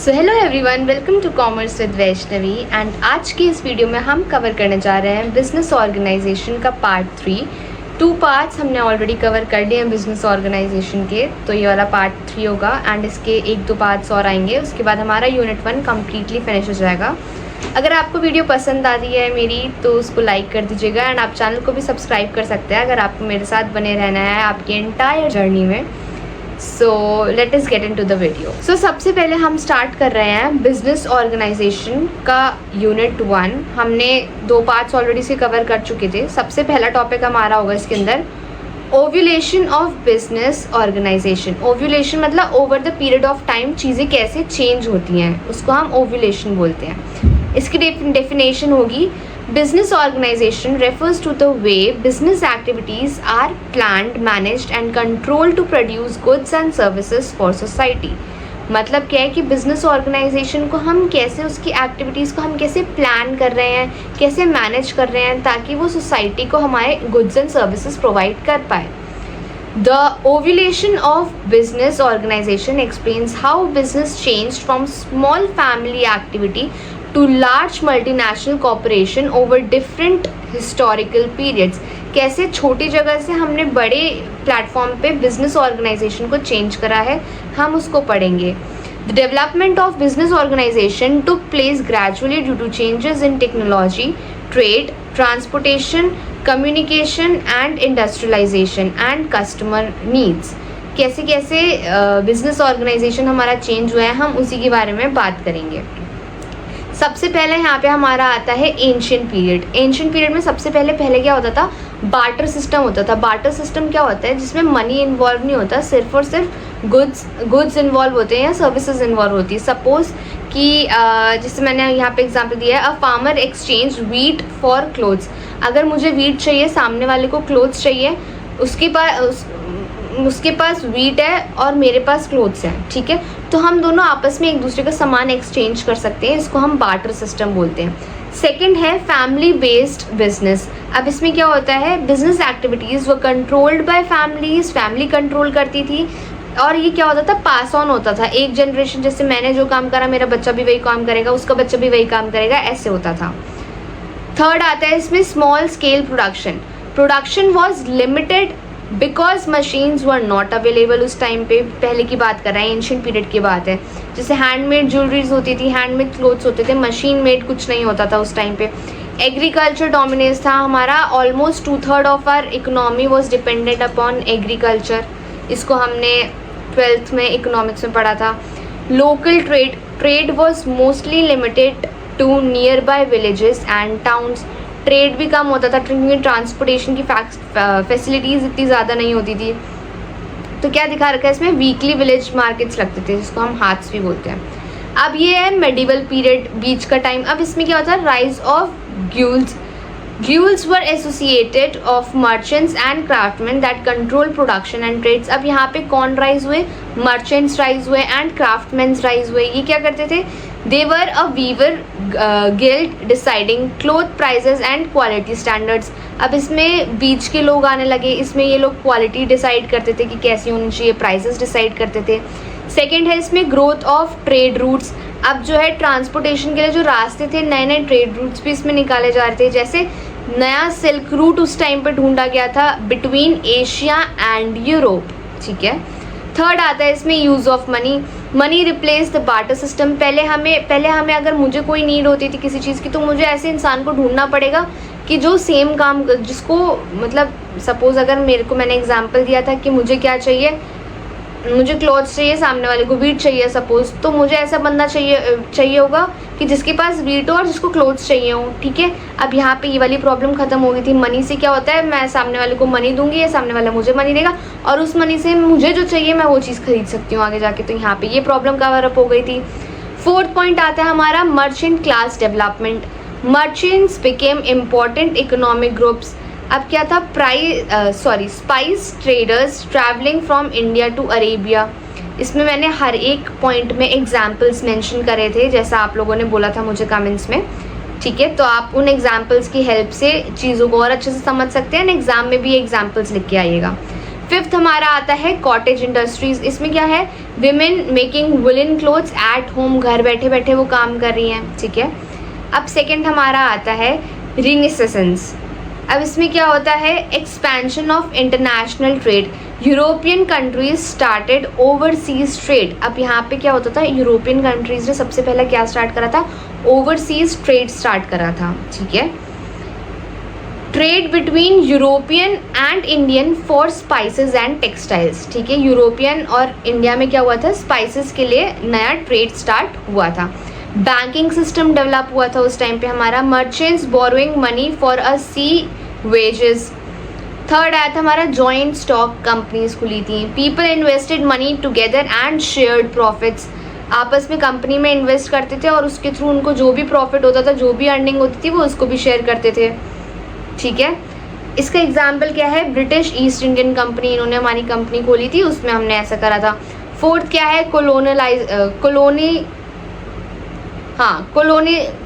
So hello everyone, welcome to commerce with Vaishnavi. And आज की इस वीडियो में हम कवर करने जा रहे हैं बिजनेस ऑर्गेनाइजेशन का पार्ट 3। 2 पार्ट्स हमने ऑलरेडी कवर कर लिए हैं बिजनेस ऑर्गेनाइजेशन के, तो ये वाला पार्ट 3 होगा एंड इसके 1-2 पार्ट्स और आएंगे। उसके बाद हमारा यूनिट 1 कम्प्लीटली फिनिश हो जाएगा। अगर आपको वीडियो पसंद आती है मेरी तो उसको लाइक कर दीजिएगा एंड आप चैनल को भी सब्सक्राइब कर सकते हैं अगर आपको मेरे साथ बने रहना है आपकी एंटायर जर्नी में। So let us get into the video. So सबसे पहले हम स्टार्ट कर रहे हैं बिजनेस ऑर्गेनाइजेशन का यूनिट 1। हमने 2 पार्ट्स ऑलरेडी से कवर कर चुके थे। सबसे पहला टॉपिक हमारा होगा इसके अंदर evolution of business organization. Evolution मतलब over the period of time चीज़ें कैसे चेंज होती हैं, उसको हम ओव्यूलेशन बोलते हैं। इसकी डेफिनेशन होगी business organization refers to the way business activities are planned, managed and controlled to produce goods and services for society। मतलब क्या है कि बिजनेस ऑर्गेनाइजेशन को हम कैसे, उसकी एक्टिविटीज़ को हम कैसे प्लान कर रहे हैं, कैसे मैनेज कर रहे हैं ताकि वो सोसाइटी को हमारे गुड्स एंड सर्विसेज प्रोवाइड कर पाए। The ovulation of business organization explains how business changed from small family activity to large multinational corporation over different historical periods। कैसे छोटी जगह से हमने बड़े प्लेटफॉर्म पे बिजनेस ऑर्गेनाइजेशन को चेंज करा है, हम उसको पढ़ेंगे। The development of business organization took place gradually due to changes in technology, trade, transportation, communication and industrialization and customer needs। कैसे कैसे बिजनेस ऑर्गेनाइजेशन हमारा चेंज हुआ है, हम उसी के बारे में बात करेंगे। सबसे पहले यहाँ पे हमारा आता है एंशिएंट पीरियड। एंशिएंट पीरियड में सबसे पहले क्या होता था, बार्टर सिस्टम होता था। बार्टर सिस्टम क्या होता है, जिसमें मनी इन्वॉल्व नहीं होता, सिर्फ और सिर्फ गुड्स इन्वॉल्व होते हैं या सर्विसेज इन्वॉल्व होती है। सपोज कि जैसे मैंने यहाँ पे एग्जांपल दिया है, a farmer exchange wheat for clothes. अगर मुझे वीट चाहिए, सामने वाले को क्लोथ्स चाहिए, उसके पास वीट है और मेरे पास क्लोथ्स हैं, ठीक है, तो हम दोनों आपस में एक दूसरे का सामान एक्सचेंज कर सकते हैं। इसको हम बार्टर सिस्टम बोलते हैं। सेकंड है फैमिली बेस्ड बिजनेस। अब इसमें क्या होता है, बिजनेस एक्टिविटीज़ वो controlled by families, family control करती थी और ये क्या होता था, पास ऑन होता था। एक जनरेशन, जैसे मैंने जो काम करा मेरा बच्चा भी वही काम करेगा, उसका बच्चा भी वही काम करेगा, ऐसे होता था। थर्ड आता है इसमें small scale production. Production was limited because machines were not available उस टाइम पे। पहले की बात कर रहे हैं, एंशिएंट पीरियड की बात है। जैसे हैंडमेड ज्वेलरीज होती थी, हैंडमेड क्लोथ्स होते थे, मशीन मेड कुछ नहीं होता था उस टाइम पे। एग्रीकल्चर डोमिनेंस था हमारा। Almost 2/3 of our economy was dependent upon agriculture. इसको हमने 12th में इकोनॉमिक्स में पढ़ा था। Local trade was mostly limited to nearby villages and towns. Trade भी कम होता था क्योंकि ट्रांसपोर्टेशन की फैसिलिटीज़ इतनी ज़्यादा नहीं होती थी। तो क्या दिखा रखा है इसमें, वीकली विलेज मार्केट्स लगते थे, जिसको हम हाट्स भी बोलते हैं। अब ये है मेडिवल पीरियड, बीच का टाइम। अब इसमें क्या होता है, rise of guilds. Guilds were associated of merchants and craftsmen that control production and trades। अब यहाँ पे कौन राइज हुए, मर्चेंट्स राइज हुए एंड क्राफ्टमैन्स राइज हुए। ये क्या करते थे, they were a weaver guild deciding cloth prices and quality standards. अब इसमें बीच के लोग आने लगे, इसमें ये लोग क्वालिटी डिसाइड करते थे कि कैसी होनी चाहिए, प्राइजेस डिसाइड करते थे। सेकेंड है इसमें ग्रोथ ऑफ ट्रेड रूट्स। अब जो है ट्रांसपोर्टेशन के लिए जो रास्ते थे, नए नए ट्रेड रूट्स भी इसमें निकाले जा रहे थे। जैसे नया सिल्क रूट उस टाइम पर ढूंढा गया था बिटवीन एशिया एंड यूरोप, ठीक है। थर्ड आता है इसमें use of money. Money replace the barter system. पहले हमें अगर मुझे कोई नीड होती थी किसी चीज़ की, तो मुझे ऐसे इंसान को ढूंढना पड़ेगा कि जो सेम काम, जिसको मतलब सपोज़ अगर मैंने एग्जांपल दिया था कि मुझे क्या चाहिए, मुझे क्लॉथ्स चाहिए, सामने वाले को वीट चाहिए सपोज, तो मुझे ऐसा बंदा चाहिए होगा कि जिसके पास वीट हो और जिसको क्लॉथ्स चाहिए हो, ठीक है। अब यहाँ पे ये वाली प्रॉब्लम खत्म हो गई थी। मनी से क्या होता है, मैं सामने वाले को मनी दूंगी या सामने वाला मुझे मनी देगा और उस मनी से मुझे जो चाहिए मैं वो चीज़ खरीद सकती हूँ आगे जाके। तो यहाँ पे ये प्रॉब्लम कवर अप हो गई थी। फोर्थ पॉइंट आता है हमारा merchant class development. Merchants became important economic groups. अब क्या था, spice traders travelling from India to Arabia. इसमें मैंने हर एक पॉइंट में एग्जाम्पल्स मेंशन करे थे, जैसा आप लोगों ने बोला था मुझे कमेंट्स में, ठीक है। तो आप उन एग्जाम्पल्स की हेल्प से चीज़ों को और अच्छे से समझ सकते हैं एंड एग्जाम में भी एग्जाम्पल्स लिख के आइएगा। फिफ्थ हमारा आता है कॉटेज इंडस्ट्रीज। इसमें क्या है, women making woollen clothes at home, घर बैठे बैठे वो काम कर रही हैं, ठीक है। अब सेकंड हमारा आता है रिनेसेंस। अब इसमें क्या होता है, expansion of international trade, European countries started overseas trade. अब यहाँ पे क्या होता था, यूरोपियन कंट्रीज ने सबसे पहले क्या स्टार्ट करा था, ओवरसीज ट्रेड स्टार्ट करा था, ठीक है। Trade between European and Indian for spices and textiles, ठीक है। यूरोपियन और इंडिया में क्या हुआ था, स्पाइसेस के लिए नया ट्रेड स्टार्ट हुआ था। बैंकिंग सिस्टम डेवलप हुआ था उस टाइम पे हमारा। Merchants borrowing money for a sea voyages. Third आया था हमारा जॉइंट स्टॉक कंपनीज खुली थी। People invested money together and shared profits, आपस में कंपनी में इन्वेस्ट करते थे और उसके थ्रू उनको जो भी प्रॉफिट होता था, जो भी अर्निंग होती थी, वो उसको भी शेयर करते थे, ठीक है। इसका एग्जाम्पल क्या है, ब्रिटिश ईस्ट इंडियन कंपनी, इन्होंने हमारी कंपनी खोली थी, उसमें हमने ऐसा करा था। फोर्थ क्या है,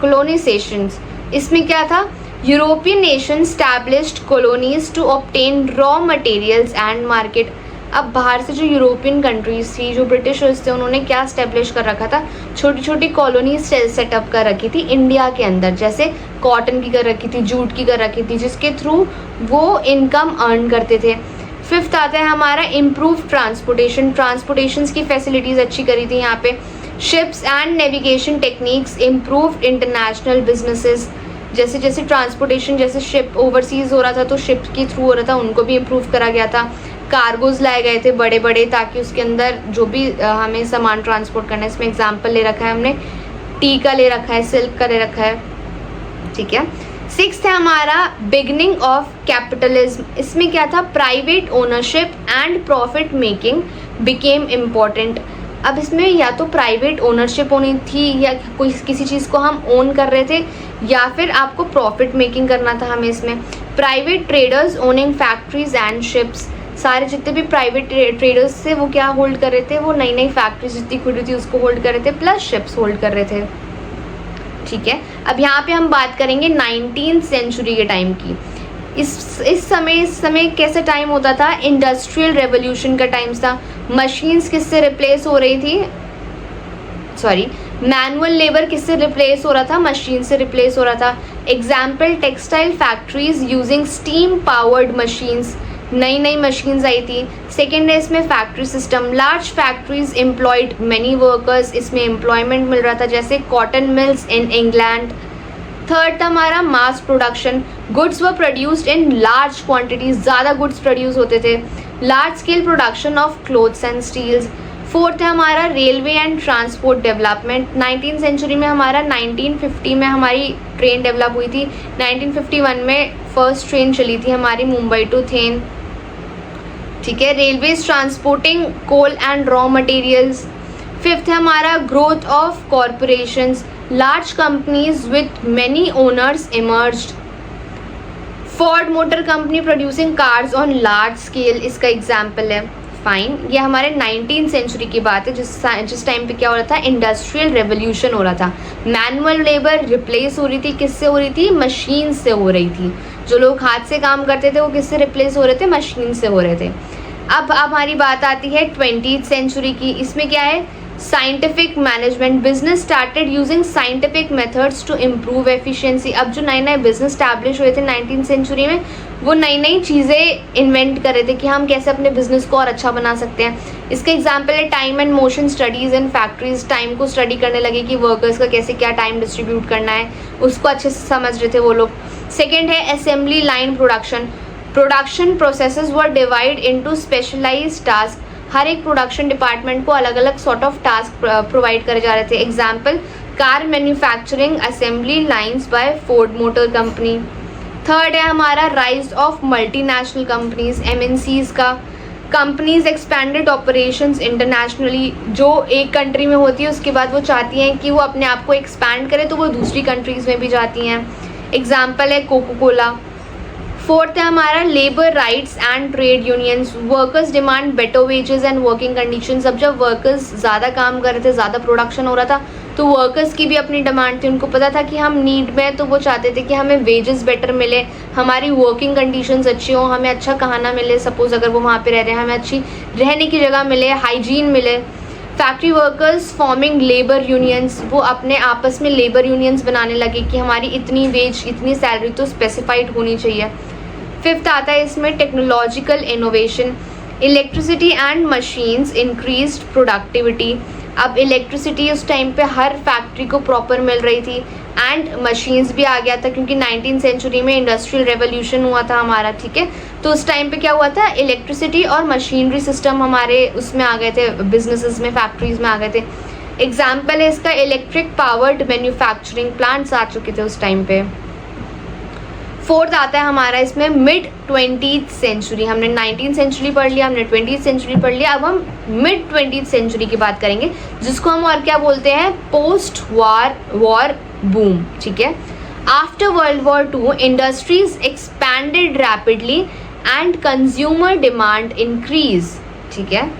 कोलोनाइजेशंस। इसमें क्या था, European nation established colonies to obtain raw materials and market. अब बाहर से जो यूरोपियन कंट्रीज थी, जो ब्रिटिशर्स थे, उन्होंने क्या स्टैब्लिश कर रखा था, छोटी छोटी कॉलोनीज सेटअप कर रखी थी इंडिया के अंदर, जैसे कॉटन की कर रखी थी, जूट की कर रखी थी, जिसके थ्रू वो इनकम अर्न करते थे। फिफ्थ आता है हमारा इम्प्रूव ट्रांसपोर्टेशन, ट्रांसपोर्टेशंस की फैसिलिटीज़ अच्छी करी थी यहाँ पे। Ships and navigation techniques improved international businesses, जैसे जैसे ट्रांसपोर्टेशन, जैसे शिप ओवरसीज हो रहा था तो शिप के थ्रू हो रहा था, उनको भी इम्प्रूव करा गया था। कार्गोज लाए गए थे बड़े बड़े, ताकि उसके अंदर जो भी हमें सामान ट्रांसपोर्ट करना है, इसमें एग्जाम्पल ले रखा है हमने, टी का ले रखा है, सिल्क का ले रखा है, ठीक है। सिक्स्थ है हमारा बिगनिंग ऑफ कैपिटलिज्म। इसमें क्या था, private ownership and profit making became important. अब इसमें या तो प्राइवेट ओनरशिप होनी थी, या कोई किसी चीज़ को हम ओन कर रहे थे, या फिर आपको प्रॉफिट मेकिंग करना था हमें इसमें। Private traders owning factories and ships, सारे जितने भी प्राइवेट ट्रेडर्स थे वो क्या होल्ड कर रहे थे, वो नई नई फैक्ट्रीज जितनी खुली थी उसको होल्ड कर रहे थे, प्लस शिप्स होल्ड कर रहे थे, ठीक है। अब यहाँ पे हम बात करेंगे 19th सेंचुरी के टाइम की। इस समय कैसे टाइम होता था, इंडस्ट्रियल रेवोल्यूशन का टाइम था। मशीन्स किससे रिप्लेस हो रही थी, मैनुअल लेबर किससे रिप्लेस हो रहा था, मशीन से रिप्लेस हो रहा था। Example, textile factories using steam powered machines, नई नई मशीन्स आई थी। सेकेंड है इसमें factory system, large factories employed many workers, इसमें एम्प्लॉयमेंट मिल रहा था, जैसे cotton mills in England. Third था हमारा mass production, goods were produced in large quantities, ज़्यादा गुड्स प्रोड्यूस होते थे। Large scale production of clothes and steels. Fourth है हमारा railway and transport development. 19th century में हमारा 1950 में हमारी ट्रेन डेवलप हुई थी। 1951 में फर्स्ट ट्रेन चली थी हमारी मुंबई टू थेन, ठीक है। Railways transporting coal and raw materials. Fifth है हमारा growth of corporations, large companies with many owners emerged. Ford motor company producing cars on large scale, इसका एग्जाम्पल है। फाइन, ये हमारे 19th सेंचुरी की बात है, जिस टाइम पे क्या हो रहा था, इंडस्ट्रियल रेवोल्यूशन हो रहा था। मैनुअल लेबर रिप्लेस हो रही थी, किससे हो रही थी, मशीन से हो रही थी। जो लोग हाथ से काम करते थे वो किससे रिप्लेस हो रहे थे, मशीन से हो रहे थे। अब हमारी बात आती है 20th सेंचुरी की। इसमें क्या है, scientific management, business started using scientific methods to improve efficiency. अब जो नए नए बिजनेस स्टैब्लिश हुए थे 19th सेंचुरी में, वो नई नई चीज़ें इन्वेंट कर रहे थे कि हम कैसे अपने बिजनेस को और अच्छा बना सकते हैं। इसका एग्जाम्पल है time and motion studies in factories, time को स्टडी करने लगे कि वर्कर्स का कैसे क्या टाइम डिस्ट्रीब्यूट करना है, उसको अच्छे से समझ रहे थे वो लोग। सेकेंड है assembly line production, production processes were divide into specialized task. हर एक प्रोडक्शन डिपार्टमेंट को अलग अलग सॉर्ट ऑफ टास्क प्रोवाइड करे जा रहे थे। Example, car manufacturing assembly lines by Ford motor company. Third है हमारा rise of multinational companies, MNCs का। कंपनीज एक्सपैंडेड ऑपरेशंस इंटरनेशनली, जो एक कंट्री में होती है उसके बाद वो चाहती हैं कि वो अपने आप को एक्सपैंड करे, तो वो दूसरी कंट्रीज़ में भी जाती हैं। एग्जाम्पल है कोको कोला। फोर्थ है हमारा labour rights and trade unions, workers demand better wages and working conditions. अब जब वर्कर्स ज़्यादा काम कर रहे थे, ज़्यादा प्रोडक्शन हो रहा था, तो वर्कर्स की भी अपनी डिमांड थी, उनको पता था कि हम नीड में, तो वो चाहते थे कि हमें वेजेस बेटर मिले, हमारी वर्किंग कंडीशंस अच्छी हो, हमें अच्छा खाना मिले, सपोज अगर वो वहाँ पे रह रहे हैं, हमें अच्छी रहने की जगह मिले, हाइजीन मिले। Factory workers forming labour unions, वो अपने आपस में लेबर यूनियंस बनाने लगे कि हमारी इतनी वेज, इतनी सैलरी तो स्पेसिफाइड होनी चाहिए। फिफ्थ आता है इसमें technological innovation, electricity and machines increased productivity. अब इलेक्ट्रिसिटी उस टाइम पे हर फैक्ट्री को प्रॉपर मिल रही थी एंड मशीन्स भी आ गया था, क्योंकि 19th सेंचुरी में इंडस्ट्रियल रेवोल्यूशन हुआ था हमारा, ठीक है। तो उस टाइम पे क्या हुआ था, इलेक्ट्रिसिटी और मशीनरी सिस्टम हमारे उसमें आ गए थे, बिजनेसेस में, फैक्ट्रीज में आ गए थे। एग्जाम्पल है इसका इलेक्ट्रिक पावर्ड मैन्युफैक्चरिंग प्लांट्स आ चुके थे उस टाइम पे। फोर्थ आता है हमारा इसमें मिड 20th सेंचुरी। हमने 19th सेंचुरी पढ़ लिया, हमने 20th सेंचुरी पढ़ लिया, अब हम मिड 20th सेंचुरी की बात करेंगे, जिसको हम और क्या बोलते हैं, पोस्ट वॉर बूम, ठीक है। After world war two industries expanded rapidly and consumer demand increase, ठीक है।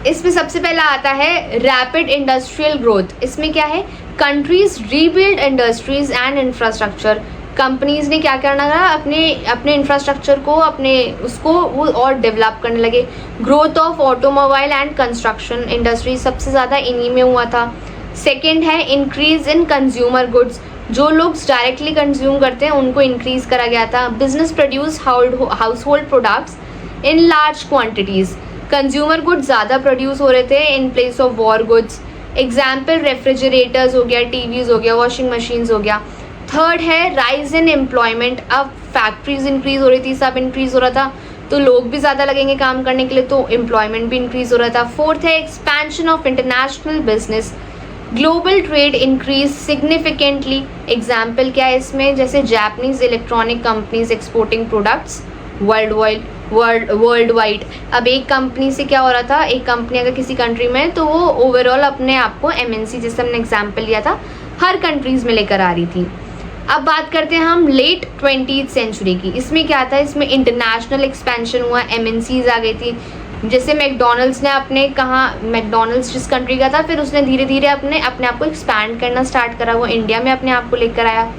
इसमें सबसे पहला आता है रैपिड इंडस्ट्रियल ग्रोथ। इसमें क्या है, countries rebuild industries and infrastructure. Companies ने क्या करना था, अपने इंफ्रास्ट्रक्चर को, अपने उसको वो और डेवलप करने लगे। Growth of automobile and construction industry सबसे ज़्यादा इन्हीं में हुआ था। सेकेंड है इंक्रीज इन कंज्यूमर गुड्स, जो लोग डायरेक्टली कंज्यूम करते हैं उनको इंक्रीज करा गया था। Business produce house hold products in large quantities, consumer goods ज़्यादा प्रोड्यूस हो रहे थे in place of war goods. Example refrigerators हो गया, टीवीज़ हो गया, वॉशिंग मशीन्स हो गया। थर्ड है राइज इन एम्प्लॉयमेंट, अब फैक्ट्रीज इंक्रीज हो रही थी, सब इंक्रीज हो रहा था, तो लोग भी ज़्यादा लगेंगे काम करने के लिए, तो एम्प्लॉयमेंट भी इंक्रीज हो रहा था। फोर्थ है expansion of international business, global trade increase significantly. Example क्या है इसमें, जैसे Japanese electronic companies exporting products world wide. अब एक कंपनी से क्या हो रहा था, एक कंपनी अगर किसी कंट्री में, तो वो ओवरऑल अपने आप को MNC, जैसे हमने एग्जाम्पल लिया था, हर कंट्रीज़ में लेकर आ रही थी। अब बात करते हैं हम लेट 20th सेंचुरी की। इसमें क्या था, इसमें इंटरनेशनल एक्सपेंशन हुआ, MNCs आ गई थी। जैसे मैकडोनल्ड्स ने अपने कहा, मैकडोनल्ड्स जिस कंट्री का था, फिर उसने धीरे धीरे अपने आप को एक्सपैंड करना स्टार्ट करा, वो इंडिया में अपने आप को लेकर आया।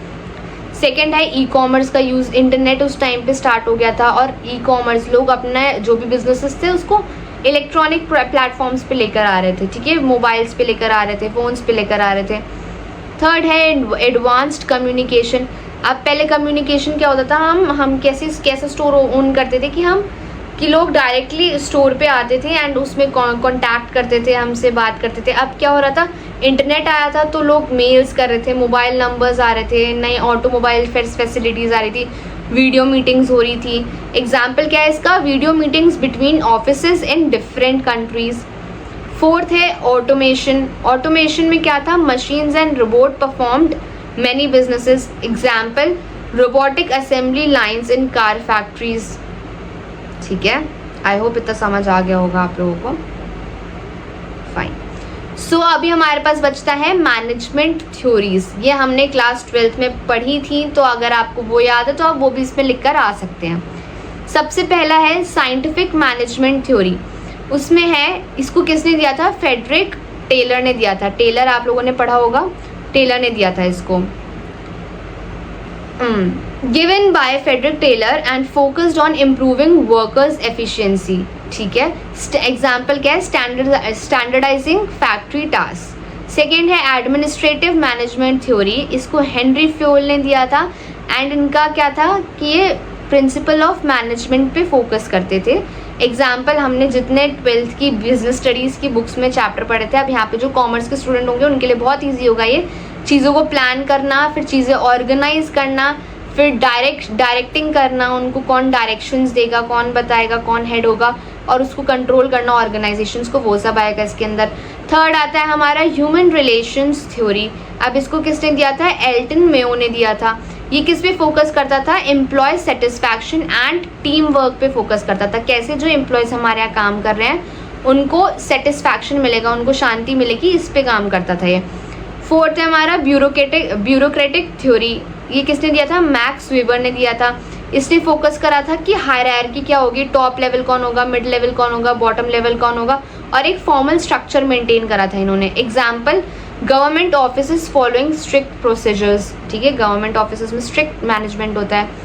सेकेंड है ई कॉमर्स का यूज़, इंटरनेट उस टाइम पे स्टार्ट हो गया था, और ई कॉमर्स लोग अपने जो भी बिजनेसेस थे उसको इलेक्ट्रॉनिक प्लेटफॉर्म्स पे लेकर आ रहे थे, ठीक है, मोबाइल्स पे लेकर आ रहे थे, फ़ोन्स पे लेकर आ रहे थे। थर्ड है एडवांस्ड कम्युनिकेशन। अब पहले कम्युनिकेशन क्या होता था, हम कैसे स्टोर ऑन करते थे कि लोग डायरेक्टली स्टोर पे आते थे एंड उसमें कांटेक्ट करते थे, हमसे बात करते थे। अब क्या हो रहा था, इंटरनेट आया था तो लोग मेल्स कर रहे थे, मोबाइल नंबर्स आ रहे थे, नई ऑटोमोबाइल फैसिलिटीज़ आ रही थी, वीडियो मीटिंग्स हो रही थी। एग्जाम्पल क्या है इसका, video meetings between offices in different countries. Fourth है ऑटोमेशन। ऑटोमेशन में क्या था, machines and robot performed many businesses. Example robotic assembly lines in car factories, ठीक है। आई होप इतना समझ आ गया होगा आप लोगों को, फाइन। सो अभी हमारे पास बचता है मैनेजमेंट थ्योरीज। ये हमने क्लास 12th में पढ़ी थी, तो अगर आपको वो याद है तो आप वो भी इसमें लिख कर आ सकते हैं। सबसे पहला है साइंटिफिक मैनेजमेंट थ्योरी। उसमें है, इसको किसने दिया था, फ्रेडरिक टेलर ने दिया था। टेलर आप लोगों ने पढ़ा होगा, टेलर ने दिया था इसको। Given by Frederick Taylor and focused on improving workers efficiency, ठीक है। एग्जाम्पल क्या है, स्टैंडर्डाइजिंग फैक्ट्री टास्क। सेकेंड है एडमिनिस्ट्रेटिव मैनेजमेंट थ्योरी, इसको हेनरी फ्योल ने दिया था एंड इनका क्या था कि ये प्रिंसिपल ऑफ मैनेजमेंट पे फोकस करते थे। एग्जाम्पल हमने जितने 12th की बिजनेस स्टडीज़ की बुक्स में चैप्टर पढ़े थे, अब यहाँ पे जो कॉमर्स के स्टूडेंट होंगे उनके लिए बहुत ईजी होगा ये, चीज़ों को प्लान करना, फिर चीज़ें ऑर्गेनाइज करना, फिर डायरेक्टिंग करना, उनको कौन डायरेक्शंस देगा, कौन बताएगा, कौन हेड होगा, और उसको कंट्रोल करना ऑर्गेनाइजेशंस को, वो सब आएगा इसके अंदर। थर्ड आता है हमारा ह्यूमन रिलेशंस थ्योरी। अब इसको किसने दिया था, एल्टन मेयो ने दिया था। ये किस पे फोकस करता था, employee satisfaction and team work पे फोकस करता था। कैसे जो एम्प्लॉयज़ हमारे यहाँ काम कर रहे हैं उनको सेटिस्फैक्शन मिलेगा, उनको शांति मिलेगी, इस पे काम करता था ये। फोर्थ है हमारा ब्यूरोक्रेटिक थ्योरी। ये किसने दिया था, मैक्स वेबर ने दिया था। इसने फोकस करा था कि हायरार्की क्या होगी, टॉप लेवल कौन होगा, मिड लेवल कौन होगा, बॉटम लेवल कौन होगा, और एक फॉर्मल स्ट्रक्चर मेंटेन करा था इन्होंने। Example, government office following strict procedures, ठीक है, गवर्नमेंट ऑफिस में स्ट्रिक्ट मैनेजमेंट होता है।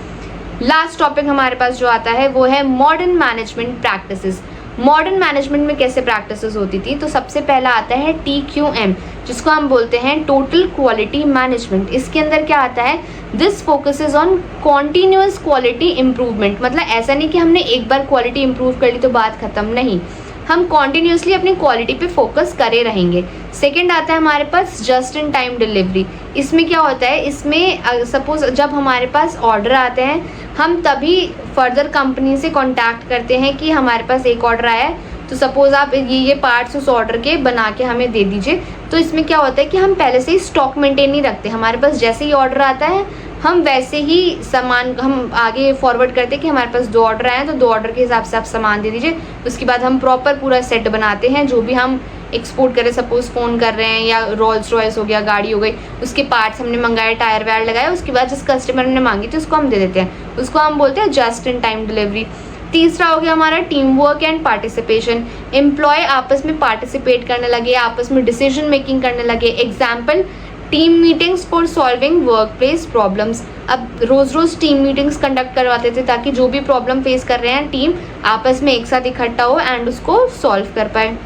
लास्ट टॉपिक हमारे पास जो आता है वो है modern management practices. Modern management में कैसे प्रैक्टिसेस होती थी, तो सबसे पहला आता है TQM, जिसको हम बोलते हैं टोटल क्वालिटी मैनेजमेंट। इसके अंदर क्या आता है, this focuses on continuous quality improvement. मतलब ऐसा नहीं कि हमने एक बार क्वालिटी इम्प्रूव कर ली तो बात खत्म, नहीं, हम कॉन्टिन्यूसली अपनी क्वालिटी पे फोकस करे रहेंगे। सेकंड आता है हमारे पास जस्ट इन टाइम डिलीवरी। इसमें क्या होता है, इसमें सपोज जब हमारे पास ऑर्डर आते हैं हम तभी फर्दर कंपनी से कांटेक्ट करते हैं कि हमारे पास एक ऑर्डर आया है, तो सपोज आप ये पार्ट्स उस ऑर्डर के बना के हमें दे दीजिए। तो इसमें क्या होता है कि हम पहले से ही स्टॉक मेंटेन नहीं रखते, हमारे पास जैसे ही ऑर्डर आता है हम वैसे ही सामान हम आगे फॉरवर्ड करते हैं कि हमारे पास 2 ऑर्डर आए हैं तो 2 ऑर्डर के हिसाब से आप सामान दे दीजिए। उसके बाद हम प्रॉपर पूरा सेट बनाते हैं, जो भी हम एक्सपोर्ट करें, सपोज फ़ोन कर रहे हैं या रोल्स रॉयस हो गया, गाड़ी हो गई, उसके पार्ट्स हमने मंगाए, टायर वायर लगाए, उसके बाद जिस कस्टमर ने मांगी थी उसको हम दे देते हैं, उसको हम बोलते हैं जस्ट इन टाइम डिलीवरी। तीसरा हो गया हमारा team work and participation. Employee आपस में पार्टिसिपेट करने लगे, आपस में डिसीजन मेकिंग करने लगे। Example, team meetings for solving work place problems. अब रोज़ रोज़ टीम मीटिंग्स कंडक्ट करवाते थे ताकि जो भी प्रॉब्लम फेस कर रहे हैं टीम आपस में एक साथ इकट्ठा हो एंड उसको सॉल्व कर पाए।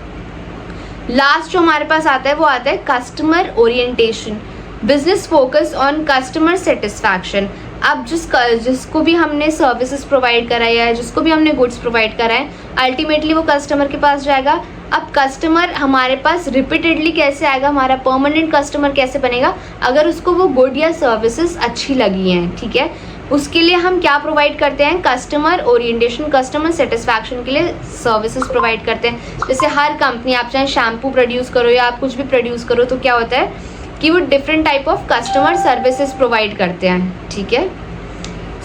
लास्ट जो हमारे पास आता है वो आता है customer orientation, business focus on customer satisfaction. अब जिसको भी हमने सर्विसेज प्रोवाइड कराया है, जिसको भी हमने गुड्स प्रोवाइड करा है, अल्टीमेटली वो कस्टमर के पास जाएगा। अब कस्टमर हमारे पास रिपीटेडली कैसे आएगा, हमारा परमानेंट कस्टमर कैसे बनेगा, अगर उसको वो गुड या सर्विसेज अच्छी लगी हैं, ठीक है। उसके लिए हम क्या प्रोवाइड करते हैं, कस्टमर ओरिएंटेशन, कस्टमर सेटिस्फैक्शन के लिए सर्विसेज प्रोवाइड करते हैं। जैसे हर कंपनी, आप चाहे शैम्पू प्रोड्यूस करो या आप कुछ भी प्रोड्यूस करो, तो क्या होता है कि वो different type of customer services provide करते हैं, ठीक है।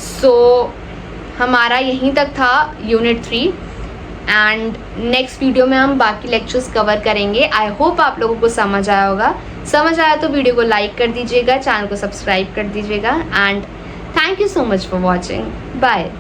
सो हमारा यहीं तक था यूनिट 3 एंड नेक्स्ट वीडियो में हम बाकी लेक्चर्स कवर करेंगे। आई होप आप लोगों को समझ आया होगा। समझ आया तो वीडियो को लाइक कर दीजिएगा, चैनल को सब्सक्राइब कर दीजिएगा and thank you so much for watching. Bye.